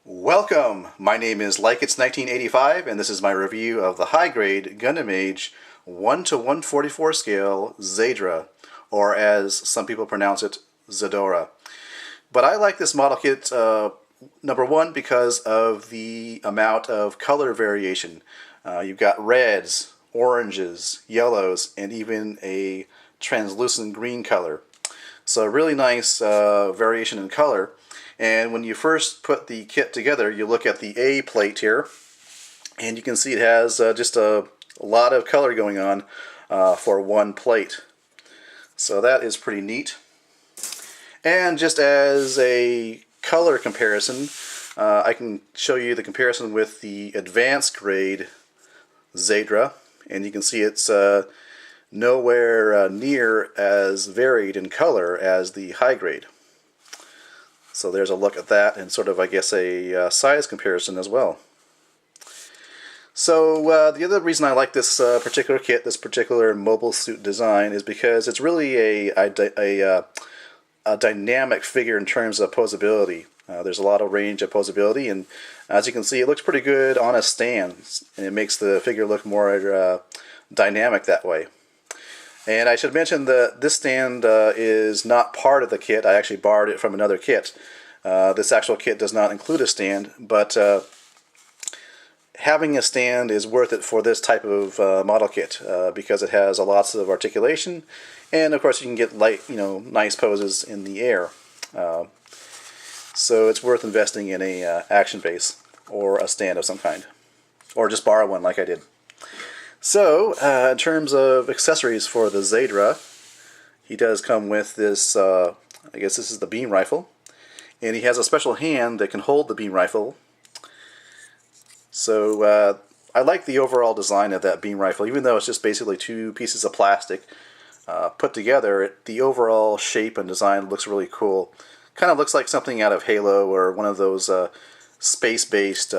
Welcome! My name is LikeIt's1985 and this is my review of the high-grade Gundam Age 1:144 scale Zeydra, or as some people pronounce it, Zeydra. But I like this model kit, number one, because of the amount of color variation. You've got reds, oranges, yellows, and even a translucent green color. So really nice variation in color. And when you first put the kit together, you look at the A plate here, and you can see it has just a lot of color going on for one plate. So that is pretty neat. And just as a color comparison, I can show you the comparison with the advanced grade Zeydra, and you can see it's nowhere near as varied in color as the high grade. So there's a look at that, and sort of, I guess, a size comparison as well. So the other reason I like this particular kit, this particular mobile suit design, is because it's really a dynamic figure in terms of posability. There's a lot of range of posability, and as you can see, it looks pretty good on a stand, and it makes the figure look more dynamic that way. And I should mention that this stand is not part of the kit. I actually borrowed it from another kit. This actual kit does not include a stand, but having a stand is worth it for this type of model kit because it has lots of articulation, and of course you can get nice poses in the air. So it's worth investing in a action base or a stand of some kind, or just borrow one like I did. So, in terms of accessories for the Zeydra, he does come with this, I guess this is the beam rifle, and he has a special hand that can hold the beam rifle. So, I like the overall design of that beam rifle, even though it's just basically two pieces of plastic put together. The overall shape and design looks really cool. Kind of looks like something out of Halo or one of those space-based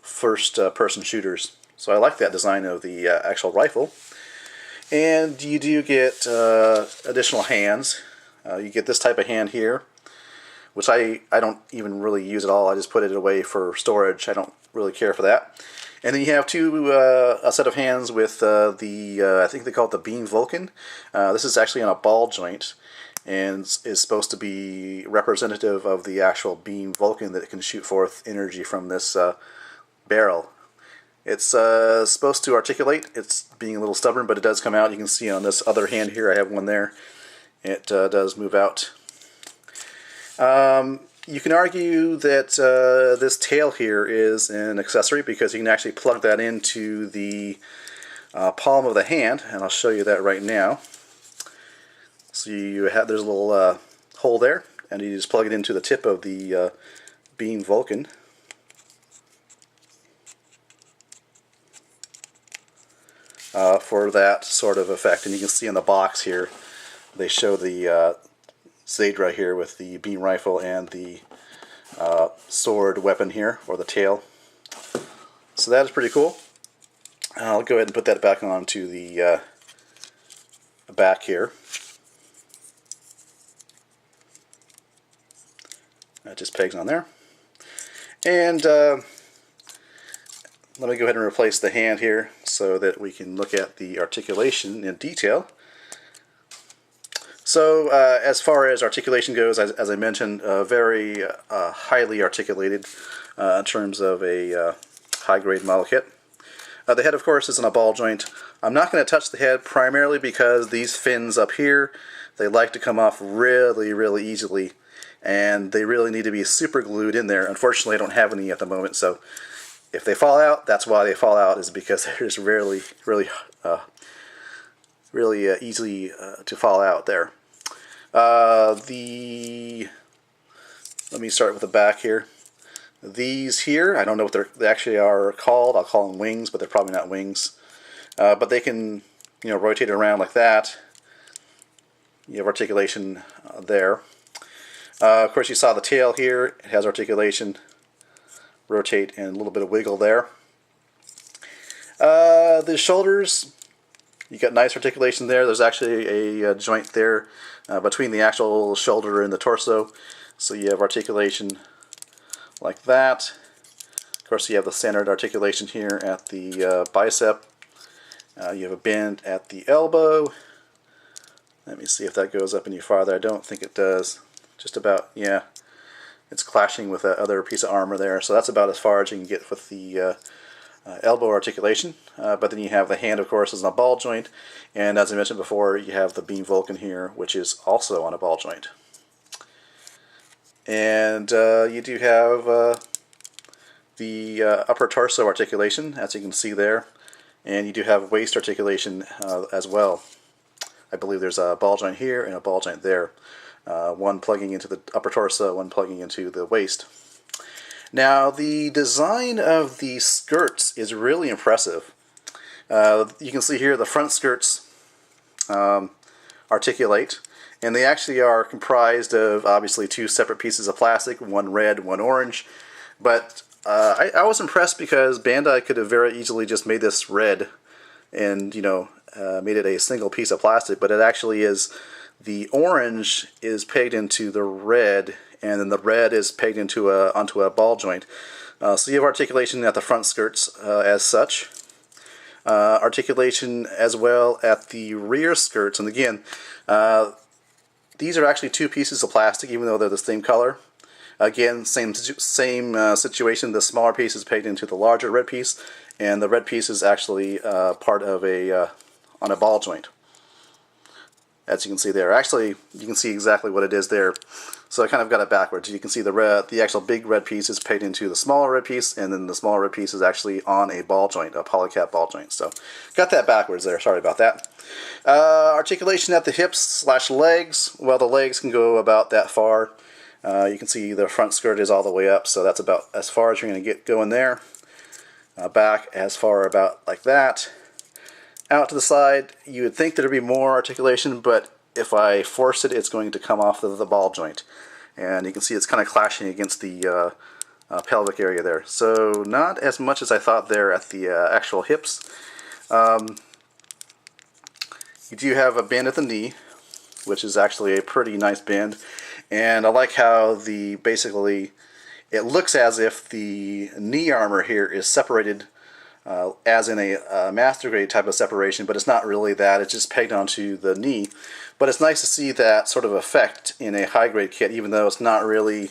first-person shooters. So I like that design of the actual rifle. And you do get additional hands. You get this type of hand here, which I don't even really use at all. I just put it away for storage. I don't really care for that. And then you have a set of hands with I think they call it the Beam Vulcan. This is actually on a ball joint, and is supposed to be representative of the actual Beam Vulcan that it can shoot forth energy from this barrel. It's supposed to articulate. It's being a little stubborn, but it does come out. You can see on this other hand here, I have one there. It does move out. You can argue that this tail here is an accessory because you can actually plug that into the palm of the hand, and I'll show you that right now. So there's a little hole there, and you just plug it into the tip of the Beam Vulcan. For that sort of effect. And you can see in the box here, they show the Zeydra here with the beam rifle and the sword weapon here, or the tail. So that is pretty cool. I'll go ahead and put that back onto the back here. That just pegs on there. And let me go ahead and replace the hand here so that we can look at the articulation in detail. So as far as articulation goes, as I mentioned, very highly articulated in terms of a high-grade model kit. The head, of course, is in a ball joint. I'm not going to touch the head primarily because these fins up here, they like to come off really, really easily, and they really need to be super glued in there. Unfortunately, I don't have any at the moment, so if they fall out, that's why they fall out, is because they're just really easy to fall out there. Let me start with the back here. These here, I don't know what they actually are called. I'll call them wings, but they're probably not wings. But they can, rotate around like that. You have articulation there. Of course, you saw the tail here. It has articulation. Rotate and a little bit of wiggle there. The shoulders, you got nice articulation there. There's actually a joint there between the actual shoulder and the torso, so you have articulation like that. Of course, you have the standard articulation here at the bicep. You have a bend at the elbow. Let me see if that goes up any farther. I don't think it does. Just about, yeah. It's clashing with that other piece of armor there. So that's about as far as you can get with the elbow articulation. But then you have the hand, of course, is on a ball joint. And as I mentioned before, you have the beam Vulcan here, which is also on a ball joint. And you do have the upper torso articulation, as you can see there. And you do have waist articulation as well. I believe there's a ball joint here and a ball joint there. One plugging into the upper torso, one plugging into the waist. Now, the design of the skirts is really impressive. You can see here the front skirts articulate, and they actually are comprised of obviously two separate pieces of plastic, one red, one orange. But I was impressed because Bandai could have very easily just made this red and, you know, made it a single piece of plastic, but it actually is, the orange is pegged into the red, and then the red is pegged into onto a ball joint. So you have articulation at the front skirts as such. Articulation as well at the rear skirts, and again, these are actually two pieces of plastic, even though they're the same color. Again, same situation. The smaller piece is pegged into the larger red piece, and the red piece is actually part of on a ball joint. As you can see there, actually, you can see exactly what it is there. So I kind of got it backwards. You can see the actual big red piece is pegged into the smaller red piece, and then the smaller red piece is actually on a ball joint, a polycap ball joint. So got that backwards there. Sorry about that. Articulation at the hips / legs. Well, the legs can go about that far. You can see the front skirt is all the way up, so that's about as far as you're going to get going there. Back as far about like that. Out to the side, you would think there'd be more articulation, but if I force it, it's going to come off the ball joint. And you can see it's kind of clashing against the pelvic area there. So not as much as I thought there at the actual hips. You do have a bend at the knee, which is actually a pretty nice bend. And I like how basically it looks as if the knee armor here is separated as in a master grade type of separation, but it's not really that. It's just pegged onto the knee. But it's nice to see that sort of effect in a high grade kit, even though it's not really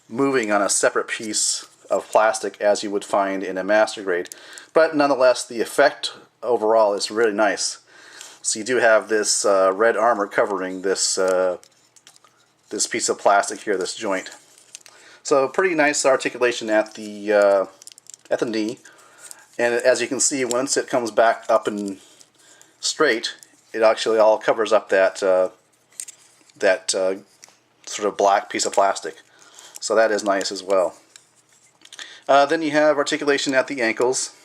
moving on a separate piece of plastic as you would find in a master grade. But nonetheless, the effect overall is really nice. So you do have this red armor covering this this piece of plastic here, this joint. So pretty nice articulation at the knee. And as you can see, once it comes back up and straight, it actually all covers up that sort of black piece of plastic. So that is nice as well. Then you have articulation at the ankles.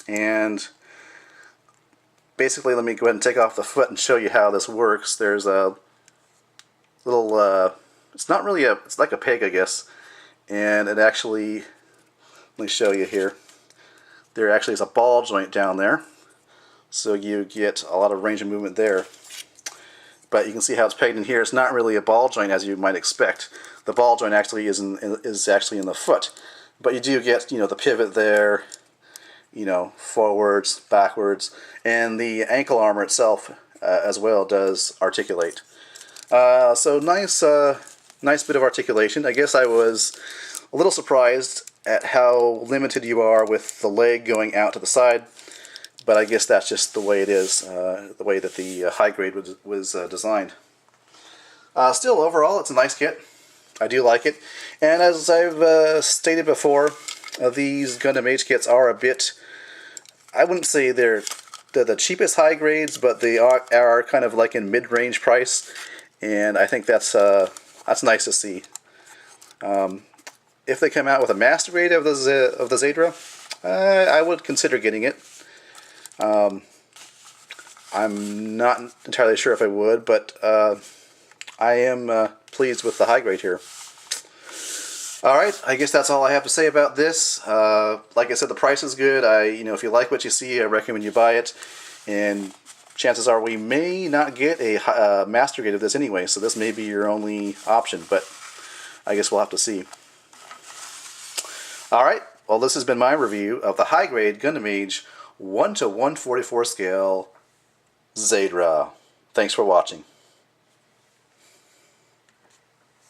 And basically, let me go ahead and take off the foot and show you how this works. There's a little, it's not really it's like a peg, I guess. And it actually, let me show you here. There actually is a ball joint down there, so you get a lot of range of movement there. But you can see how it's pegged in here. It's not really a ball joint as you might expect. The ball joint actually is actually in the foot, but you do get, you know, the pivot there, you know, forwards, backwards, and the ankle armor itself as well does articulate. So nice bit of articulation. I guess I was a little surprised at how limited you are with the leg going out to the side, but I guess that's just the way it is, the way that the high grade was designed. Still, overall, it's a nice kit. I do like it, and as I've stated before, these Gundam Age kits are a bit, I wouldn't say they're the cheapest high grades, but they are kind of like in mid-range price, and I think that's nice to see. If they come out with a master grade of the Zeydra, I would consider getting it. I'm not entirely sure if I would, but I am pleased with the high grade here. Alright, I guess that's all I have to say about this. Like I said, the price is good. If you like what you see, I recommend you buy it. And chances are we may not get a master grade of this anyway, so this may be your only option, but I guess we'll have to see. Alright, well this has been my review of the high-grade Gundam Age 1 to 144 scale Zeydra. Thanks for watching.